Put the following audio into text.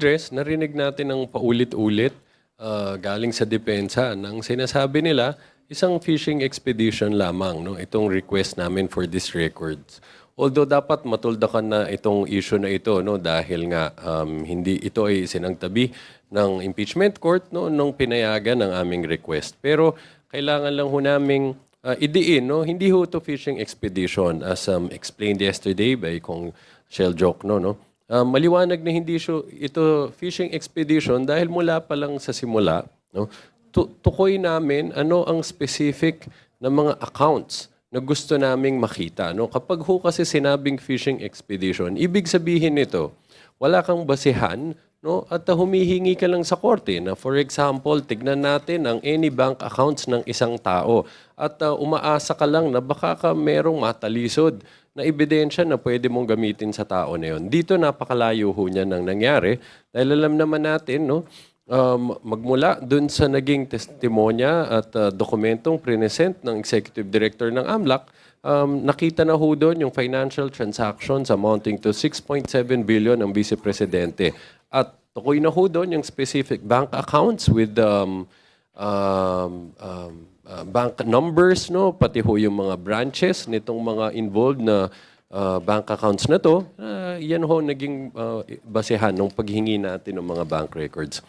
address, narinig natin ng paulit-ulit galing sa depensa nang sinasabi nila isang fishing expedition lamang, no, itong request namin for these records. Although dapat matuldakan na itong issue na ito, no, dahil nga hindi ito ay sinangtabi ng impeachment court, no, nung pinayagan ng aming request. Pero kailangan lang ho naming idiin, no, hindi ho to fishing expedition as explained yesterday by Kong Shell Jokno, no. Maliwanag na hindi ito fishing expedition dahil mula pa lang sa simula, no, tukoy namin ano ang specific na mga accounts na gusto naming makita. No? Kapag ho kasi sinabing fishing expedition, ibig sabihin nito, wala kang basihan, no? At humihingi ka lang sa korte na, for example, tignan natin ang any bank accounts ng isang tao at umaasa ka lang na baka ka merong matalisod na ebidensya na pwede mong gamitin sa tao na yun. Dito napakalayo ho niya nang nangyari dahil alam naman natin, no, magmula dun sa naging testimonya at dokumentong present ng Executive Director ng AMLAC, nakita na ho doon yung financial transactions amounting to 6.7 billion ng Vice Presidente. At tukoy na ho doon yung specific bank accounts with bank numbers, no, pati ho yung mga branches nitong mga involved na bank accounts na to. Yan ho naging basehan ng paghingi natin ng mga bank records.